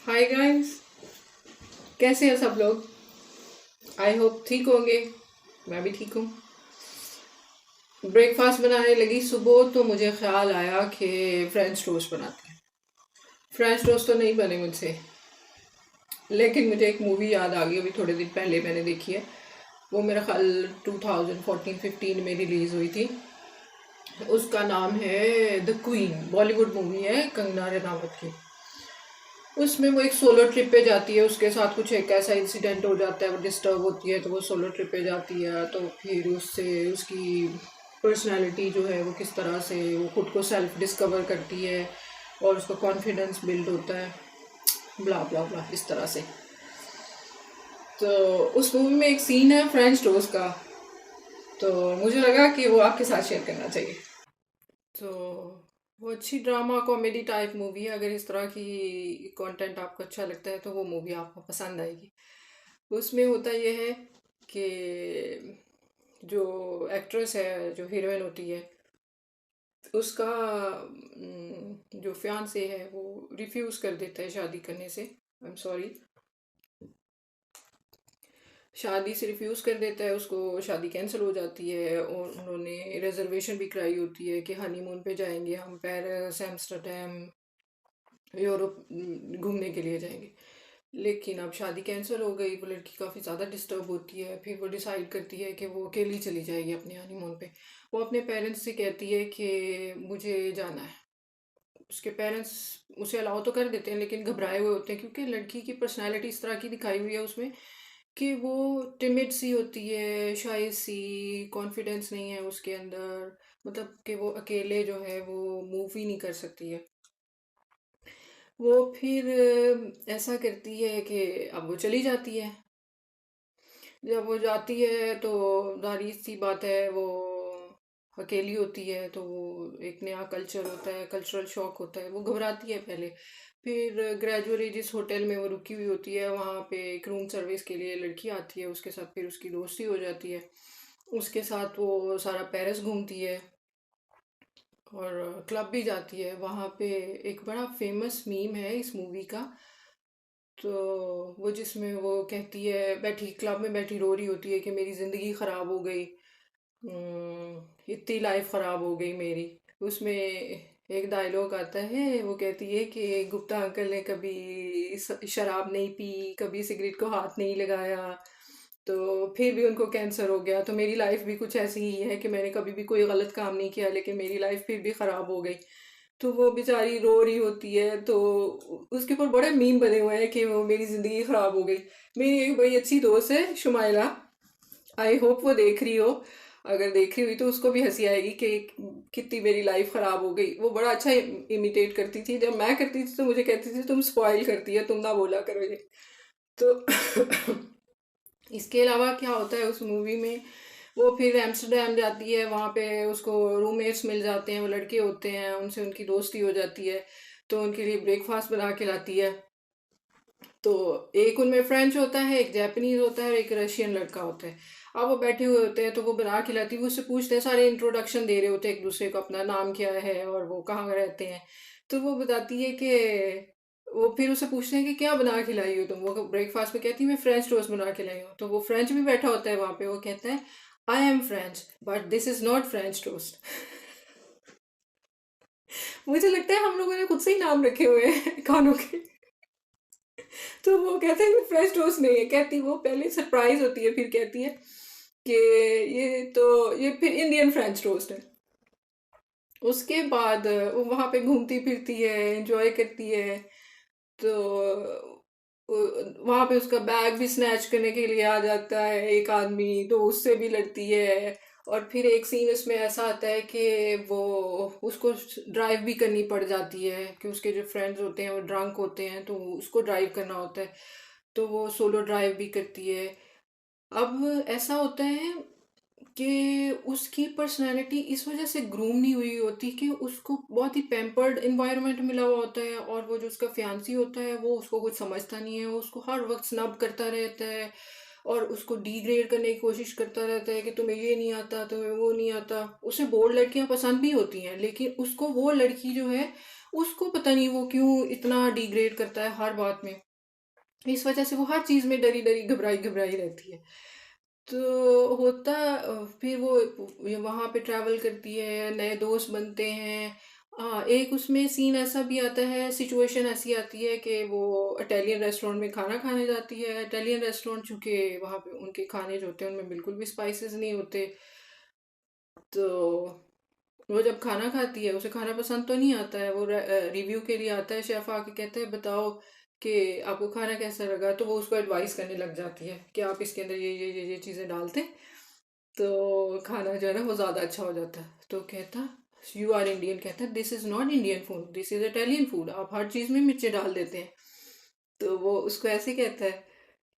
Hi guys, कैसे हैं सब लोग। आई होप ठीक होंगे। मैं भी ठीक हूँ। ब्रेकफास्ट बनाने लगी सुबह तो मुझे ख्याल आया कि फ्रेंच टोस्ट बनाते हैं। फ्रेंच टोस्ट तो नहीं बने मुझसे, लेकिन मुझे एक मूवी याद आ गई, अभी थोड़े दिन पहले मैंने देखी है। वो मेरा ख्याल 2014-15 में रिलीज़ हुई थी। उसका नाम है द क्वीन, बॉलीवुड मूवी है कंगना रनावत की। उसमें वो एक सोलो ट्रिप पे जाती है, उसके साथ कुछ एक ऐसा इंसिडेंट हो जाता है, वो डिस्टर्ब होती है तो वो सोलो ट्रिप पे जाती है। तो फिर उससे उसकी पर्सनालिटी जो है वो किस तरह से वो खुद को सेल्फ डिस्कवर करती है और उसका कॉन्फिडेंस बिल्ड होता है, ब्ला ब्ला ब्ला इस तरह से। तो उस मूवी में एक सीन है फ्रेंच टोस्ट का, तो मुझे लगा कि वो आपके साथ शेयर करना चाहिए। तो वो अच्छी ड्रामा कॉमेडी टाइप मूवी है। अगर इस तरह की कंटेंट आपको अच्छा लगता है तो वो मूवी आपको पसंद आएगी। उसमें होता ये है कि जो एक्ट्रेस है, जो हीरोइन होती है, उसका जो फियांसे है वो रिफ्यूज़ कर देता है शादी करने से। आई एम सॉरी, शादी से रिफ्यूज़ कर देता है, उसको शादी कैंसिल हो जाती है और उन्होंने रिजर्वेशन भी कराई होती है कि हनीमून पे जाएंगे हम, पेरिस एम्स्टर्डम यूरोप घूमने के लिए जाएंगे। लेकिन अब शादी कैंसिल हो गई, वो लड़की काफ़ी ज़्यादा डिस्टर्ब होती है। फिर वो डिसाइड करती है कि वो अकेली चली जाएगी अपने हनीमून पे। वो अपने पेरेंट्स से कहती है कि मुझे जाना है। उसके पेरेंट्स उसे अलाउ तो कर देते हैं लेकिन घबराए हुए होते हैं, क्योंकि लड़की की पर्सनैलिटी इस तरह की दिखाई हुई है उसमें कि वो टिमिड सी होती है, शाय सी, कॉन्फिडेंस नहीं है उसके अंदर। मतलब कि वो अकेले जो है वो मूव ही नहीं कर सकती है। वो फिर ऐसा करती है कि अब वो चली जाती है। जब वो जाती है तो जाहिर सी बात है वो अकेली होती है, तो वो एक नया कल्चर होता है, कल्चरल शॉक होता है, वो घबराती है पहले। फिर ग्रेजुअली जिस होटल में वो रुकी हुई होती है वहाँ पे एक रूम सर्विस के लिए लड़की आती है, उसके साथ फिर उसकी दोस्ती हो जाती है। उसके साथ वो सारा पेरिस घूमती है और क्लब भी जाती है। वहाँ पे एक बड़ा फेमस मीम है इस मूवी का। तो वो जिसमें वो कहती है, बैठी क्लब में बैठी रो रही होती है कि मेरी ज़िंदगी ख़राब हो गई, इतनी लाइफ ख़राब हो गई मेरी। उसमें एक डायलॉग आता है, वो कहती है कि गुप्ता अंकल ने कभी शराब नहीं पी, कभी सिगरेट को हाथ नहीं लगाया, तो फिर भी उनको कैंसर हो गया। तो मेरी लाइफ भी कुछ ऐसी ही है कि मैंने कभी भी कोई गलत काम नहीं किया लेकिन मेरी लाइफ फिर भी ख़राब हो गई। तो वो बेचारी रो रही होती है, तो उसके ऊपर बड़े मीम बने हुए हैं कि वो मेरी ज़िंदगी ख़राब हो गई। मेरी एक बड़ी अच्छी दोस्त है शुमाइला, आई होप वो देख रही हो। अगर देख रही हुई तो उसको भी हंसी आएगी कि कितनी मेरी लाइफ ख़राब हो गई। वो बड़ा अच्छा इमिटेट करती थी, जब मैं करती थी तो मुझे कहती थी तुम स्पॉइल करती है, तुम ना बोला करो ये। तो इसके अलावा क्या होता है उस मूवी में, वो फिर एम्स्टर्डम जाती है, वहाँ पे उसको रूममेट्स मिल जाते हैं, वो लड़के होते हैं, उनसे उनकी दोस्ती हो जाती है। तो उनके लिए ब्रेकफास्ट बना के लाती है। तो एक उनमें फ्रेंच होता है, एक जापानीज होता है और एक रशियन लड़का होता है। अब वो बैठे हुए होते हैं तो वो बना खिलाती है, वो उससे पूछते हैं, सारे इंट्रोडक्शन दे रहे होते हैं एक दूसरे को, अपना नाम क्या है और वो कहाँ रहते हैं। तो वो बताती है कि वो फिर उसे पूछते हैं कि क्या बना खिलाई हो तुम। वो ब्रेकफास्ट में कहती है मैं फ्रेंच टोस्ट बना खिलाई हूँ। तो वो फ्रेंच भी बैठा होता है वहाँ पे, वो कहता है I am French but this is not French toast. मुझे लगता है हम लोगों ने खुद से ही नाम रखे हुए हैं खानों के। तो वो कहते हैं कि फ्रेंच टोस्ट नहीं है। कहती, वो पहले सरप्राइज होती है, फिर कहती है कि ये फिर इंडियन फ्रेंच टोस्ट है। उसके बाद वो वहाँ पे घूमती फिरती है, एंजॉय करती है। तो वहाँ पे उसका बैग भी स्नैच करने के लिए आ जाता है एक आदमी, तो उससे भी लड़ती है। और फिर एक सीन इसमें ऐसा आता है कि वो उसको ड्राइव भी करनी पड़ जाती है कि उसके जो फ्रेंड्स होते हैं वो ड्रंक होते हैं, तो उसको ड्राइव करना होता है। तो वो सोलो ड्राइव भी करती है। अब ऐसा होता है कि उसकी पर्सनैलिटी इस वजह से ग्रूम नहीं हुई होती कि उसको बहुत ही पैम्पर्ड इन्वायरमेंट मिला हुआ होता है, और वो जो उसका फियांसी होता है वो उसको कुछ समझता नहीं है, वो उसको हर वक्त स्नब करता रहता है और उसको डिग्रेड करने की कोशिश करता रहता है कि तुम्हें ये नहीं आता, तुम्हें वो नहीं आता। उसे बोल्ड लड़कियां पसंद भी होती हैं लेकिन उसको वो लड़की जो है उसको पता नहीं वो क्यों इतना डिग्रेड करता है हर बात में। इस वजह से वो हर चीज़ में डरी डरी घबराई घबराई रहती है। तो होता फिर वो ये वहाँ पे ट्रैवल करती है, नए दोस्त बनते हैं। हाँ, एक उसमें सीन ऐसा भी आता है, सिचुएशन ऐसी आती है कि वो इटालियन रेस्टोरेंट में खाना खाने जाती है। इटालियन रेस्टोरेंट चूँकि वहाँ पे उनके खाने जो होते हैं उनमें बिल्कुल भी स्पाइसेस नहीं होते। तो वो जब खाना खाती है, उसे खाना पसंद तो नहीं आता है, वो रिव्यू के लिए आता है, शेफ आके कहता है बताओ कि आपको खाना कैसा लगा, तो वो उसको एडवाइस करने लग जाती है कि आप इसके अंदर ये चीज़ें डालते तो खाना जो है ना वो ज़्यादा अच्छा हो जाता है। तो कहता यू आर इंडियन, कहता है this is not Indian food, this is Italian food, आप हर चीज़ में मिर्ची डाल देते हैं। तो वो उसको ऐसे कहता है।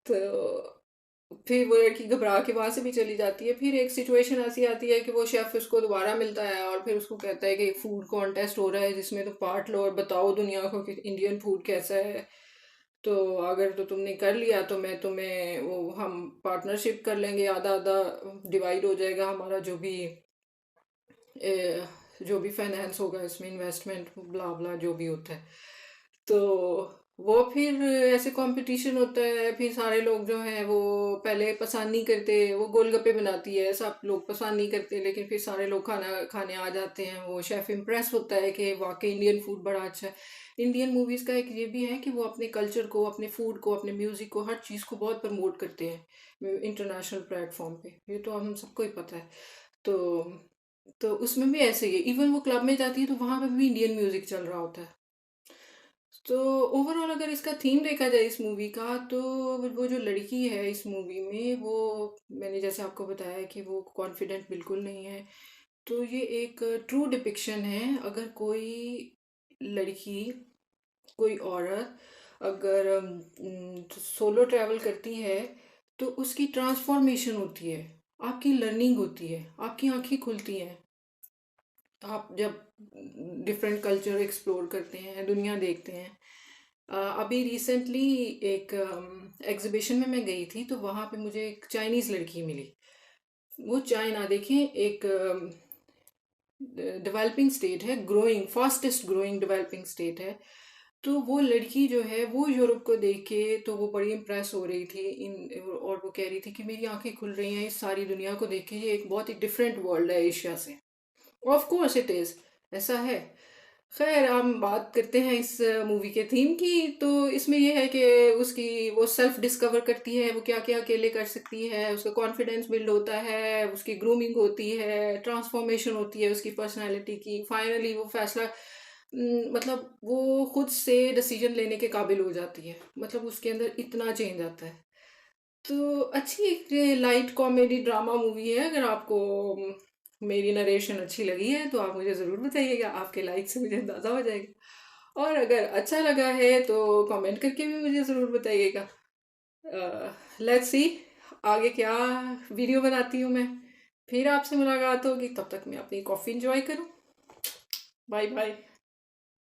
तो फिर वो लड़की घबरा के वहां से भी चली जाती है। फिर एक सिचुएशन ऐसी आती है कि वो शेफ उसको दोबारा मिलता है और फिर उसको कहता है कि फूड कॉन्टेस्ट हो रहा है जिसमें तुम पार्ट लो और बताओ दुनिया को कि इंडियन फूड कैसा है। तो अगर तो तुमने कर लिया तो मैं तुम्हें वो हम पार्टनरशिप कर लेंगे, आधा आधा डिवाइड हो जाएगा हमारा ए, जो भी फाइनेंस होगा इसमें, इन्वेस्टमेंट ब्ला ब्ला जो भी होता है। तो वो फिर ऐसे कंपटीशन होता है। फिर सारे लोग जो हैं वो पहले पसंद नहीं करते, वो गोलगप्पे बनाती है, सब लोग पसंद नहीं करते, लेकिन फिर सारे लोग खाना खाने आ जाते हैं। वो शेफ इम्प्रेस होता है कि वाकई इंडियन फूड बड़ा अच्छा है। इंडियन मूवीज़ का एक ये भी है कि वो अपने कल्चर को, अपने फूड को, अपने म्यूज़िक को, हर चीज़ को बहुत प्रमोट करते हैं इंटरनेशनल प्लेटफॉर्म पे। ये तो हम सबको ही पता है। तो उसमें भी ऐसे ही है, इवन वो क्लब में जाती है तो वहां पे भी इंडियन म्यूजिक चल रहा होता है। तो ओवरऑल अगर इसका थीम देखा जाए इस मूवी का, तो वो जो लड़की है इस मूवी में, वो मैंने जैसे आपको बताया कि वो कॉन्फिडेंट बिल्कुल नहीं है। तो ये एक ट्रू डिपिक्शन है। अगर कोई लड़की, कोई औरत अगर सोलो ट्रैवल करती है तो उसकी ट्रांसफॉर्मेशन होती है, आपकी लर्निंग होती है, आपकी आंखें खुलती हैं। आप जब डिफरेंट कल्चर एक्सप्लोर करते हैं, दुनिया देखते हैं। अभी रिसेंटली एक एग्जीबिशन में मैं गई थी तो वहाँ पे मुझे एक चाइनीज़ लड़की मिली। वो चाइना देखें एक डेवलपिंग स्टेट है, growing fastest growing developing state है। तो वो लड़की जो है वो यूरोप को देख के तो वो बड़ी इम्प्रेस हो रही थी इन, और वो कह रही थी कि मेरी आंखें खुल रही हैं इस सारी दुनिया को देख के, ये एक बहुत ही डिफरेंट वर्ल्ड है एशिया से। ऑफ कोर्स इट इज़, ऐसा है। खैर हम बात करते हैं इस मूवी के थीम की। तो इसमें यह है कि उसकी वो सेल्फ डिस्कवर करती है, वो क्या क्या अकेले कर सकती है, उसका कॉन्फिडेंस बिल्ड होता है, उसकी ग्रूमिंग होती है, ट्रांसफॉर्मेशन होती है उसकी पर्सनालिटी की। फाइनली वो फैसला मतलब वो खुद से डिसीजन लेने के काबिल हो जाती है। मतलब उसके अंदर इतना चेंज आता है। तो अच्छी एक लाइट कॉमेडी ड्रामा मूवी है। अगर आपको मेरी नरेशन अच्छी लगी है तो आप मुझे ज़रूर बताइएगा, आपके लाइक से मुझे अंदाज़ा हो जाएगा। और अगर अच्छा लगा है तो कमेंट करके भी मुझे ज़रूर बताइएगा। लेट्स सी आगे क्या वीडियो बनाती हूँ मैं। फिर आपसे मुलाकात होगी, तब तक मैं अपनी कॉफ़ी इंजॉय करूँ। Bye bye.